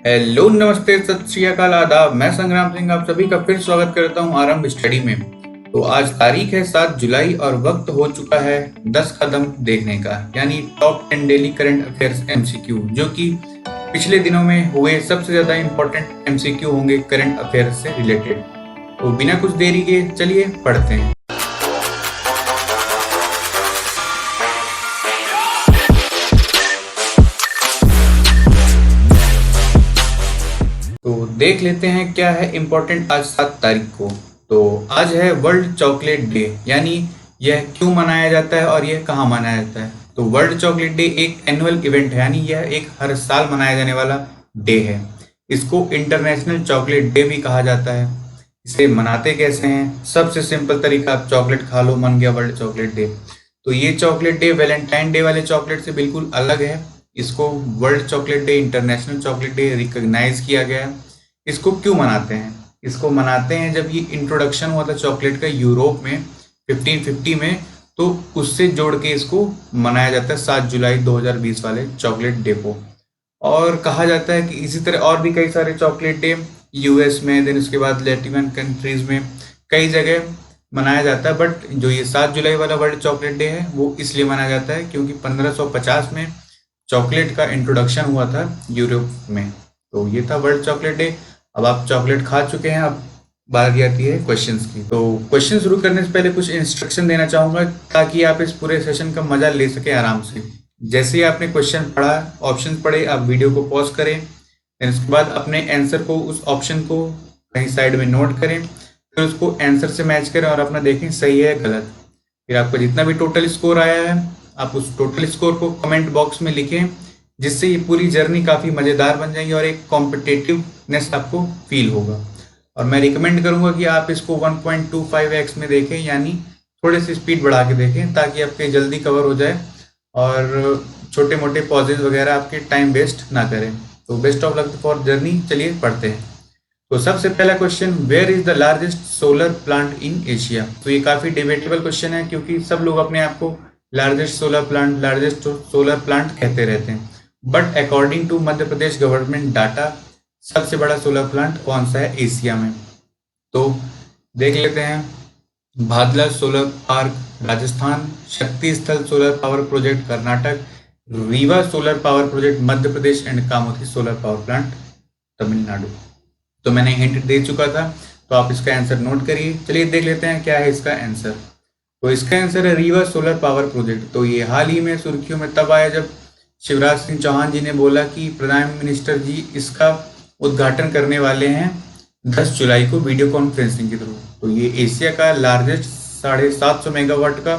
Hello, नमस्ते, सत श्री अकाल, आदाब। मैं संग्राम सिंह आप सभी का फिर स्वागत करता हूं आरंभ स्टडी में। तो आज तारीख है 7 जुलाई और वक्त हो चुका है 10 कदम देखने का, यानी top 10 daily current affairs MCQ, जो कि पिछले दिनों में हुए सबसे ज्यादा इंपॉर्टेंट एमसीक्यू होंगे करंट अफेयर्स से रिलेटेड। तो बिना कुछ देरी के चलिए पढ़ते हैं। तो देख लेते हैं क्या है इम्पोर्टेंट आज 7 तारीख को। तो आज है वर्ल्ड चॉकलेट डे, यानी यह क्यों मनाया जाता है और यह कहाँ मनाया जाता है। तो वर्ल्ड चॉकलेट डे एक एनुअल इवेंट है, यानी यह एक हर साल मनाया जाने वाला डे है। इसको इंटरनेशनल चॉकलेट डे भी कहा जाता है। इसे मनाते कैसे हैं? सबसे सिंपल तरीका, आप चॉकलेट खा लो, मन गया वर्ल्ड चॉकलेट डे। तो ये चॉकलेट डे वैलेंटाइन डे वाले चॉकलेट से बिल्कुल अलग है। इसको world chocolate day, international chocolate day recognise किया गया है। इसको क्यों मनाते हैं? इसको मनाते हैं जब ये इंट्रोडक्शन हुआ था चॉकलेट का यूरोप में 1550 में, तो उससे जोड़ के इसको मनाया जाता है 7 जुलाई 2020 वाले चॉकलेट डे को। और कहा जाता है कि इसी तरह और भी कई सारे चॉकलेट डे यूएस में, देन उसके बाद लैटिन कंट्रीज में कई जगह मनाया जाता है। बट जो ये 7 जुलाई वाला वर्ल्ड चॉकलेट डे है वो इसलिए मनाया जाता है क्योंकि 1550 में चॉकलेट का इंट्रोडक्शन हुआ था यूरोप में। तो ये था वर्ल्ड चॉकलेट डे। अब आप चॉकलेट खा चुके हैं, अब बारी आती है क्वेश्चंस की। तो क्वेश्चन शुरू करने से पहले कुछ इंस्ट्रक्शन देना चाहूंगा ताकि आप इस पूरे सेशन का मजा ले सके आराम से। जैसे ही आपने क्वेश्चन पढ़ा, ऑप्शन पढ़े, आप वीडियो को पॉज करें, फिर उसके बाद अपने आंसर को, उस ऑप्शन को कहीं साइड में नोट करें, फिर उसको आंसर से मैच करें और अपना देखें सही है गलत। फिर आपका जितना भी टोटल स्कोर आया है, आप उस टोटल स्कोर को कमेंट बॉक्स में लिखें, जिससे ये पूरी जर्नी काफ़ी मज़ेदार बन जाएगी और एक कॉम्पिटिटिवनेस आपको फील होगा। और मैं रिकमेंड करूंगा कि आप इसको 1.25x में देखें, यानी थोड़े से स्पीड बढ़ा के देखें ताकि आपके जल्दी कवर हो जाए और छोटे मोटे पॉजेज वगैरह आपके टाइम वेस्ट ना करें। तो best of luck for journey. चलिए पढ़ते हैं। तो सबसे पहला question, where is the largest solar plant in Asia. तो ये काफ़ी डिबेटेबल क्वेश्चन है क्योंकि सब लोग अपने आप को लार्जेस्ट सोलर प्लांट कहते रहते हैं। But according to Madhya Pradesh government data, सबसे बड़ा सोलर प्लांट कौन सा है एशिया में? तो देख लेते हैं। भादला solar park Rajasthan, Shakti Sthal solar power project Karnataka, Rewa solar power project Madhya Pradesh and Kamuthi solar power plant Tamil Nadu. तो मैंने हिंट दे चुका था, तो आप इसका आंसर नोट करिए। चलिए देख लेते हैं क्या है इसका आंसर। तो इसका आंसर है रीवा सोलर पावर प्रोजेक्ट। तो ये हाल ही में सुर्खियों में तब आया जब शिवराज सिंह चौहान जी ने बोला कि प्रधान मिनिस्टर जी इसका उद्घाटन करने वाले हैं 10 जुलाई को वीडियो कॉन्फ्रेंसिंग के थ्रू। तो ये एशिया का लार्जेस्ट 750 मेगावाट का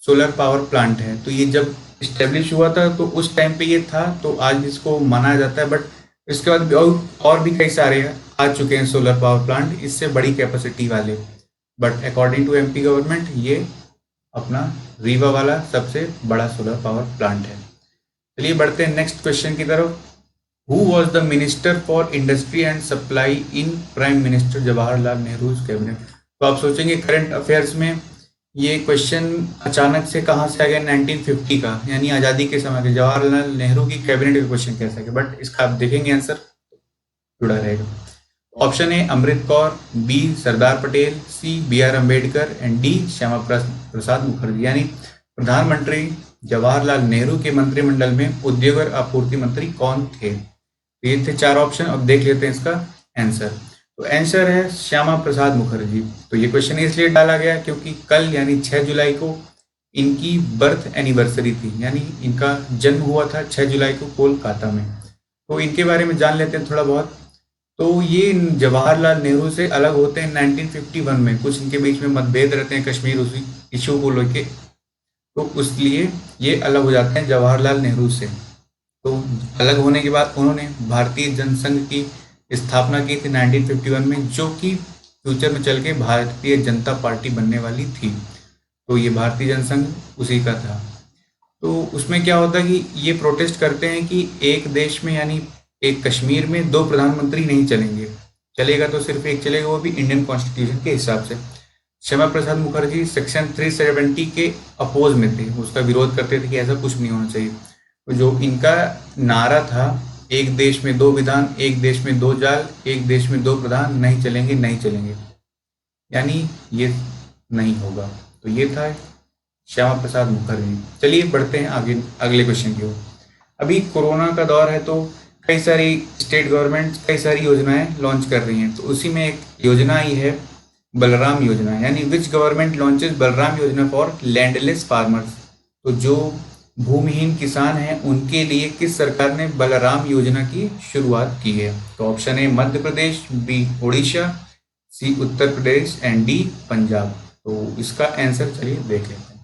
सोलर पावर प्लांट है। तो ये जब इस्टेब्लिश हुआ था तो उस टाइम पे ये था, तो आज इसको मनाया जाता है। बट इसके बाद भी और भी कई सारे आ चुके हैं सोलर पावर प्लांट इससे बड़ी कैपेसिटी वाले। But according to MP government ये अपना रीवा वाला सबसे बड़ा सोलर पावर प्लांट है। चलिए बढ़ते हैं नेक्स्ट क्वेश्चन की तरफ। Who was the minister for industry and supply in prime minister Jawaharlal Nehru cabinet. तो आप सोचेंगे करंट अफेयर्स में ये क्वेश्चन अचानक से कहाँ से आ गया 1950 का, यानी आज़ादी के समय के जवाहरलाल नेहरू की कैबिनेट का क्वेश्चन कैसे आ गया। बट इसका आप देखेंगे आंसर जुड़ा रहेगा। Option A Amrit Kaur, B Sardar Patel, C B R Ambedkar and D Shyama Prasad Mukherjee. यानी प्रधानमंत्री जवाहरलाल नेहरू के मंत्रिमंडल में उद्योग और आपूर्ति मंत्री कौन थे? तो ये थे 4 ऑप्शन। अब देख लेते हैं इसका आंसर। तो आंसर है श्यामा प्रसाद मुखर्जी। तो ये क्वेश्चन इसलिए डाला गया क्योंकि कल यानी 6 जुलाई को इनकी बर्थ एनिवर्सरी थी, यानी इनका जन्म हुआ था 6 जुलाई को कोलकाता में। तो इनके बारे में जान लेते हैं थोड़ा बहुत। तो ये जवाहरलाल नेहरू से अलग होते हैं 1951 में। कुछ इनके बीच में मतभेद रहते हैं कश्मीर उसी इशू को लेके, तो उसलिए ये अलग हो जाते हैं जवाहरलाल नेहरू से। तो अलग होने के बाद उन्होंने भारतीय जनसंघ की स्थापना की थी 1951 में, जो कि फ्यूचर में चल के भारतीय जनता पार्टी बनने वाली थी। तो ये भारतीय जनसंघ उसी का था। तो उसमें क्या होता है कि ये प्रोटेस्ट करते हैं कि एक देश में, यानी एक कश्मीर में 2 प्रधानमंत्री नहीं चलेंगे, चलेगा तो सिर्फ एक चलेगा, वो भी इंडियन कॉन्स्टिट्यूशन के हिसाब से। श्यामा प्रसाद मुखर्जी सेक्शन 370 के अपोज में थे, उसका विरोध करते थे कि ऐसा कुछ नहीं होना चाहिए। तो जो इनका नारा था एक देश में दो विधान, एक देश में दो जाल, एक देश में दो प्रधान, नहीं चलेंगे नहीं चलेंगे, यानी ये नहीं होगा। तो ये था श्यामा प्रसाद मुखर्जी। चलिए बढ़ते हैं आगे अगले क्वेश्चन की ओर। अभी कोरोना का दौर है तो कई सारी स्टेट गवर्नमेंट कई सारी योजनाएं लॉन्च कर रही हैं, तो उसी में एक योजना आई है बलराम योजना, यानी विच गवर्नमेंट लॉन्चेस बलराम योजना फॉर लैंडलेस फार्मर्स। तो जो भूमिहीन किसान हैं उनके लिए किस सरकार ने बलराम योजना की शुरुआत की है? तो option A Madhya Pradesh, B Orissa, C Uttar Pradesh and D Punjab. तो इसका आंसर चलिए देख लेते हैं।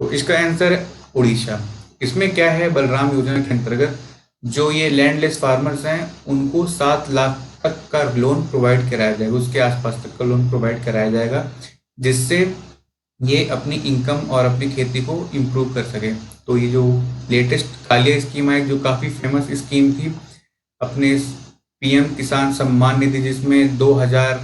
तो इसका आंसर है उड़ीसा। इसमें क्या है, बलराम योजना के अंतर्गत जो ये लैंडलेस फार्मर्स हैं उनको 7 लाख तक का लोन प्रोवाइड कराया जाएगा, उसके आसपास तक का लोन प्रोवाइड कराया जाएगा, जिससे ये अपनी इनकम और अपनी खेती को इम्प्रूव कर सके। तो ये जो लेटेस्ट कालिया स्कीम है, जो काफ़ी फेमस स्कीम थी, अपने पीएम किसान सम्मान निधि, जिसमें 2,000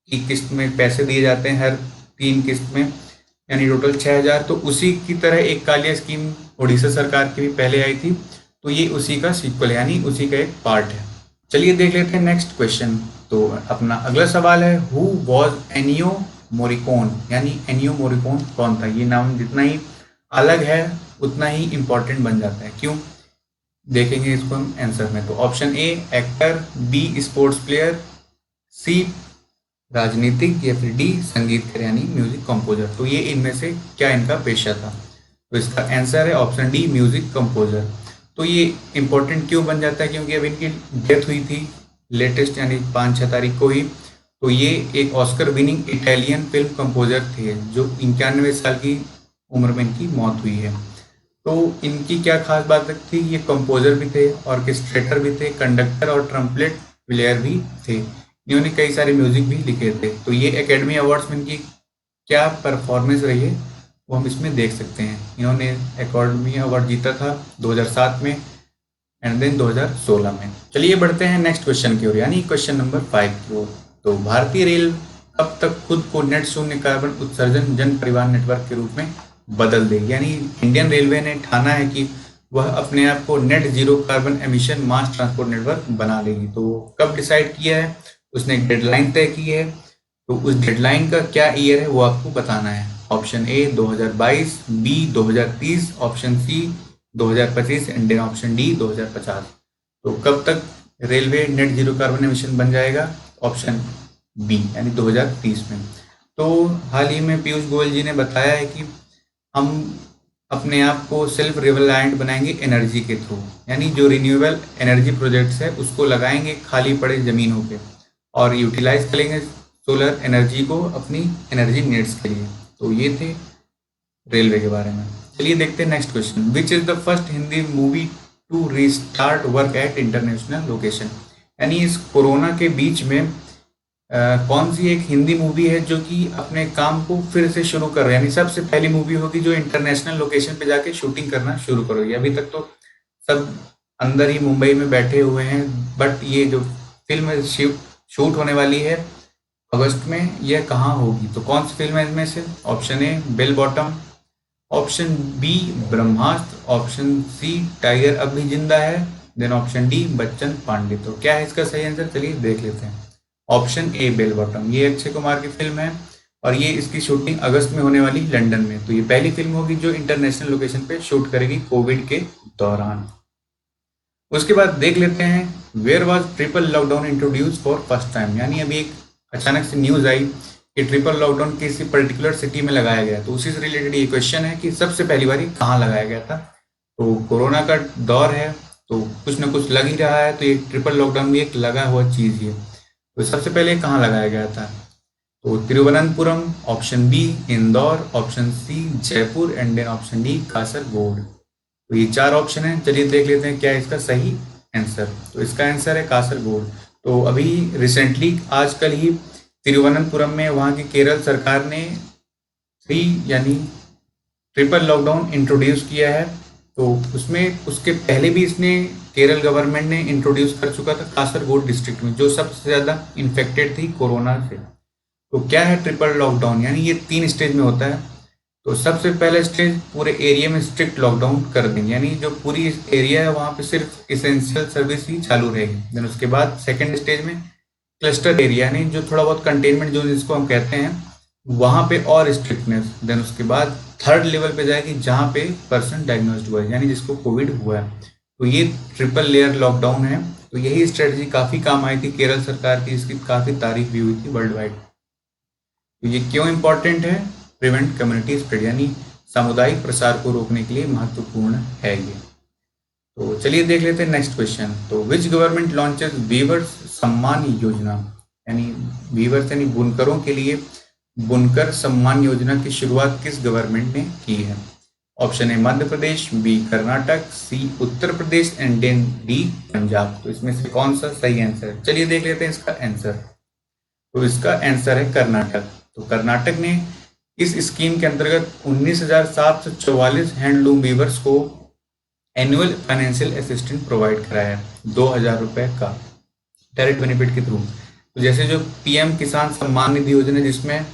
की किस्त में पैसे दिए जाते हैं हर 3 किस्त में, यानी टोटल 6,000। तो उसी की तरह एक कालिया स्कीम उड़ीसा सरकार की भी पहले आई थी, तो ये उसी का सीक्वल यानी उसी का एक पार्ट है। चलिए देख लेते हैं नेक्स्ट क्वेश्चन। तो अपना अगला सवाल है, हु वॉज एनियो मोरिकोन, यानी एनियो मोरिकोन कौन था? ये नाम जितना ही अलग है उतना ही इंपॉर्टेंट बन जाता है। क्यों, देखेंगे इसको हम आंसर में। तो option A actor, B sports player, C राजनीतिक, या फिर डी संगीतकार यानी म्यूजिक कंपोजर। तो ये इनमें से क्या इनका पेशा था? तो इसका आंसर है ऑप्शन डी म्यूजिक कंपोजर। तो ये इंपॉर्टेंट क्यों बन जाता है? क्योंकि अब इनकी डेथ हुई थी लेटेस्ट, यानी 5-6 तारीख को ही। तो ये एक Oscar winning Italian film composer थे, जो 91 साल की उम्र में इनकी मौत हुई है। तो इनकी क्या खास बात थी, ये कंपोजर भी थे, ऑर्केस्ट्रेटर भी थे, कंडक्टर और ट्रम्पलेट प्लेयर भी थे। इन्होंने कई सारे म्यूजिक भी लिखे थे। तो ये एकेडमी अवार्ड्स में इनकी क्या परफॉर्मेंस रही है वो हम इसमें देख सकते हैं। इन्होंने एकेडमी अवार्ड जीता था 2007 में एंड देन 2016 में। चलिए बढ़ते हैं नेक्स्ट क्वेश्चन की ओर, यानी क्वेश्चन नंबर 5 की ओर। तो भारतीय रेल अब तक खुद को नेट शून्य कार्बन उत्सर्जन जन परिवहन नेटवर्क के रूप में बदल देगी, यानी इंडियन रेलवे ने ठाना है कि वह अपने आप को net zero carbon emission mass transport network बना लेगी। तो कब डिसाइड किया है, उसने एक डेडलाइन तय की है। तो उस डेडलाइन का क्या ईयर है वो आपको बताना है। Option A 2022, B 2030, option C 2025 and then option D 2050। तो कब तक railway net zero carbon emission बन जाएगा? ऑप्शन बी यानी 2030 में। तो हाल ही में पीयूष गोयल जी ने बताया है कि हम अपने आप को सेल्फ रिलायंट बनाएंगे एनर्जी के थ्रू, यानी जो रिन्यूएबल एनर्जी प्रोजेक्ट्स है उसको लगाएंगे खाली पड़े ज़मीनों पे और यूटिलाइज करेंगे सोलर एनर्जी को अपनी एनर्जी नीड्स के लिए। तो ये थे रेलवे के बारे में। चलिए देखते हैं next question. Which is the first Hindi movie two restart work at international location, यानी इस कोरोना के बीच में कौन सी एक हिंदी मूवी है जो कि अपने काम को फिर से शुरू कर रही है, यानी सबसे पहली मूवी होगी जो इंटरनेशनल लोकेशन पे जाके शूटिंग करना शुरू करोगी। अभी तक तो सब अंदर ही मुंबई में बैठे हुए हैं, बट ये जो फिल्म शूट होने वाली है अगस्त में, यह कहाँ होगी? तो कौन सी फिल्म है इनमें से? Option A bell bottom, option B Brahmastra, option C tiger अब भी जिंदा है, then option D Bachchan Pandey. तो क्या है इसका सही आंसर? चलिए देख लेते हैं। ऑप्शन ए बेल बॉटम, ये अक्षय कुमार की फिल्म है और ये इसकी शूटिंग अगस्त में होने वाली लंदन में। तो ये पहली फिल्म होगी जो इंटरनेशनल लोकेशन पे शूट करेगी कोविड के दौरान। उसके बाद देख लेते हैं where was triple lockdown introduce for first time, यानी अभी एक अचानक से न्यूज आई कि ट्रिपल लॉकडाउन किसी पर्टिकुलर सिटी में लगाया गया। तो उसी से रिलेटेड ये क्वेश्चन है कि सबसे पहली बार कहाँ लगाया गया था। तो कोरोना का दौर है तो कुछ ना कुछ लग ही रहा है, तो ये ट्रिपल लॉकडाउन भी एक लगा हुआ चीज़ ही है। तो सबसे पहले कहाँ लगाया गया था? तो Thiruvananthapuram, option B Indore, option C Jaipur and then option D Kasaragod. तो ये 4 ऑप्शन है। चलिए देख लेते हैं क्या है इसका सही आंसर। तो इसका आंसर है कासरगोड। तो अभी रिसेंटली आजकल ही तिरुवनंतपुरम में वहाँ की केरल सरकार ने 3 यानी ट्रिपल लॉकडाउन इंट्रोड्यूस किया है। तो उसमें उसके पहले भी इसने केरल गवर्नमेंट ने इंट्रोड्यूस कर चुका था कासरगोड डिस्ट्रिक्ट में, जो सबसे ज़्यादा इन्फेक्टेड थी कोरोना से। तो क्या है ट्रिपल लॉकडाउन, यानी ये 3 स्टेज में होता है। तो सबसे पहला स्टेज, पूरे एरिया में स्ट्रिक्ट लॉकडाउन कर देंगे, यानी जो पूरी एरिया है वहां पे सिर्फ इसेंशियल सर्विस ही चालू रहेगी। देन उसके बाद सेकेंड स्टेज में क्लस्टर एरिया, यानी जो थोड़ा बहुत कंटेनमेंट जोन जिसको हम कहते हैं, वहां पे और स्ट्रिक्टनेस। देन उसके बाद थर्ड लेवल पे जाएगी जहां पे पर्सन डायग्नोस्ड हुआ है, यानी जिसको कोविड हुआ है। तो ये ट्रिपल लेयर लॉकडाउन है। तो यही स्ट्रेटजी काफी काम आई थी केरल सरकार की, इसकी काफी तारीफ भी हुई थी वर्ल्ड वाइड। तो ये क्यों इंपॉर्टेंट है? प्रिवेंट कम्युनिटी स्प्रेड, यानी सामुदायिक प्रसार को रोकने के लिए महत्वपूर्ण है ये। तो चलिए देख लेते हैं नेक्स्ट क्वेश्चन। तो which government launches viewers Samman Yojana, यानी वीवर्स यानी बुनकरों के लिए बुनकर सम्मान योजना की शुरुआत किस गवर्नमेंट ने की है? Option A Madhya Pradesh, B Karnataka, C Uttar Pradesh and then D Punjab. तो इसमें से कौन सा सही आंसर है? चलिए देख लेते हैं इसका आंसर। तो इसका आंसर है कर्नाटक। तो कर्नाटक ने इस स्कीम के अंतर्गत 19,744 हैंडलूम वीवर्स को एनुअल फाइनेंशियल असिस्टेंट प्रोवाइड कराया है 2,000 रुपए का डायरेक्ट बेनिफिट के थ्रू। तो जैसे जो पीएम किसान सम्मान निधि योजना जिसमें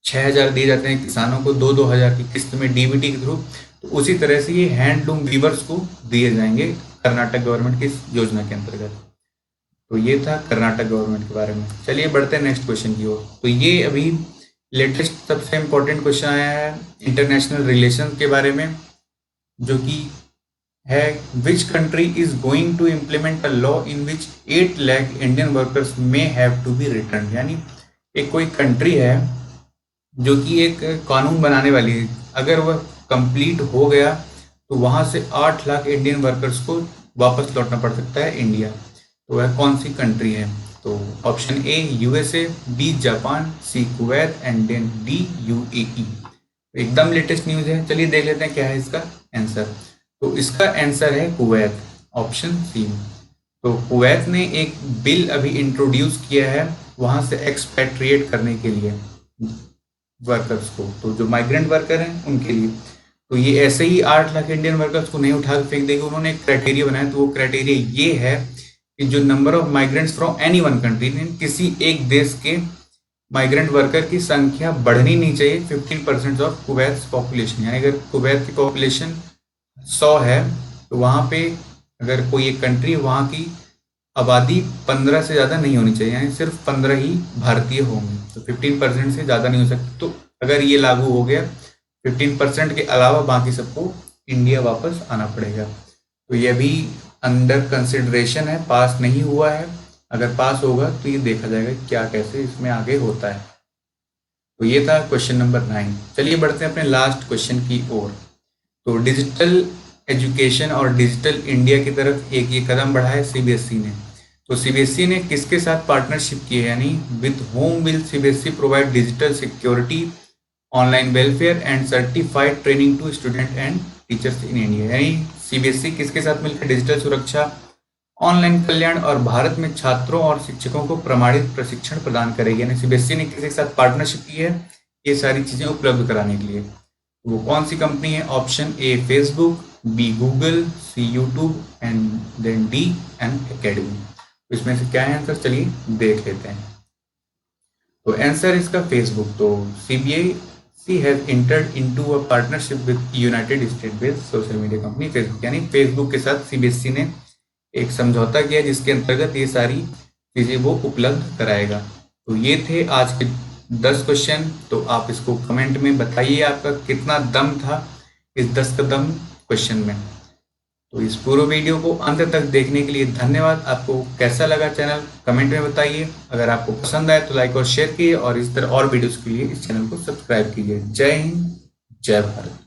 6,000 दिए जाते हैं किसानों को 2,000 की किस्त में डीबीटी के थ्रू, तो उसी तरह से ये हैंडलूम वीवर्स को दिए जाएंगे कर्नाटक गवर्नमेंट की इस योजना के अंतर्गत। तो ये था कर्नाटक गवर्नमेंट के बारे में। चलिए बढ़ते हैं नेक्स्ट क्वेश्चन की ओर। तो ये अभी लेटेस्ट सबसे इम्पोर्टेंट क्वेश्चन आया है इंटरनेशनल रिलेशन के बारे में, जो कि है which country is going to implement a law in which 8 lakh Indian workers may have to be return, यानी एक कोई कंट्री है जो कि एक कानून बनाने वाली है, अगर वह कंप्लीट हो गया तो वहां से 8 लाख इंडियन वर्कर्स को वापस लौटना पड़ सकता है इंडिया। तो वह कौन सी कंट्री है? तो option A USA, B Japan, C Kuwait and then D UAE. एकदम लेटेस्ट न्यूज है, चलिए देख लेते हैं क्या है इसका आंसर। तो इसका आंसर है कुवैत, ऑप्शन सी। तो कुवैत ने एक बिल अभी इंट्रोड्यूस किया है वहां से एक्सपैट्रिएट करने के लिए वर्कर्स को, तो जो माइग्रेंट वर्कर हैं उनके लिए। तो ये ऐसे ही 8 लाख इंडियन वर्कर्स को नहीं उठा के फेंक देगी, उन्होंने एक क्राइटेरिया बनाया। तो वो क्राइटेरिया ये है कि जो number of migrants from any one country, किसी एक देश के माइग्रेंट वर्कर की संख्या बढ़नी नहीं चाहिए 15% ऑफ कुवैत पॉपुलेशन। यानी अगर कुवैत की पॉपुलेशन 100 है तो वहाँ पे अगर कोई एक कंट्री, वहाँ की आबादी 15 से ज़्यादा नहीं होनी चाहिए, यानी सिर्फ 15 ही भारतीय होंगे। तो 15% से ज़्यादा नहीं हो सकती। तो अगर ये लागू हो गया 15% के अलावा बाकी सबको इंडिया वापस आना पड़ेगा। तो ये भी अंडर कंसिडरेशन है, पास नहीं हुआ है। अगर पास होगा तो ये देखा जाएगा क्या कैसे इसमें आगे होता है। तो ये था क्वेश्चन नंबर 9। चलिए बढ़ते हैं अपने लास्ट क्वेश्चन की ओर। तो डिजिटल एजुकेशन और डिजिटल इंडिया की तरफ एक ये कदम बढ़ा है सीबीएसई ने। तो सीबीएसई ने किसके साथ पार्टनरशिप की है? यानी with whom will CBSE provide digital security, online welfare and certified training to student and teachers in India. यानी सीबीएसई किसके साथ मिलकर डिजिटल सुरक्षा, ऑनलाइन कल्याण और भारत में छात्रों और शिक्षकों को प्रमाणित प्रशिक्षण प्रदान करेगी। यानी सीबीएसई ने किसके साथ पार्टनरशिप की है ये सारी चीजें उपलब्ध कराने के लिए। वो कौन सी कंपनी है? Option A Facebook, B Google, C YouTube and then D Unacademy. तो इसमें से क्या है आंसर? चलिए देख लेते हैं। तो आंसर इसका फेसबुक। तो CBSE has entered into a partnership with United state based social media company Facebook. यानी फेसबुक के साथ सीबीएसई ने एक समझौता किया जिसके अंतर्गत ये सारी चीजें वो उपलब्ध कराएगा। तो ये थे आज के 10 क्वेश्चन। तो आप इसको कमेंट में बताइए आपका कितना दम था इस 10 कदम क्वेश्चन में। तो इस पूरे वीडियो को अंत तक देखने के लिए धन्यवाद। आपको कैसा लगा चैनल कमेंट में बताइए। अगर आपको पसंद आए तो लाइक और शेयर कीजिए और इस तरह और वीडियोस के लिए इस चैनल को सब्सक्राइब कीजिए। जय हिंद, जय भारत।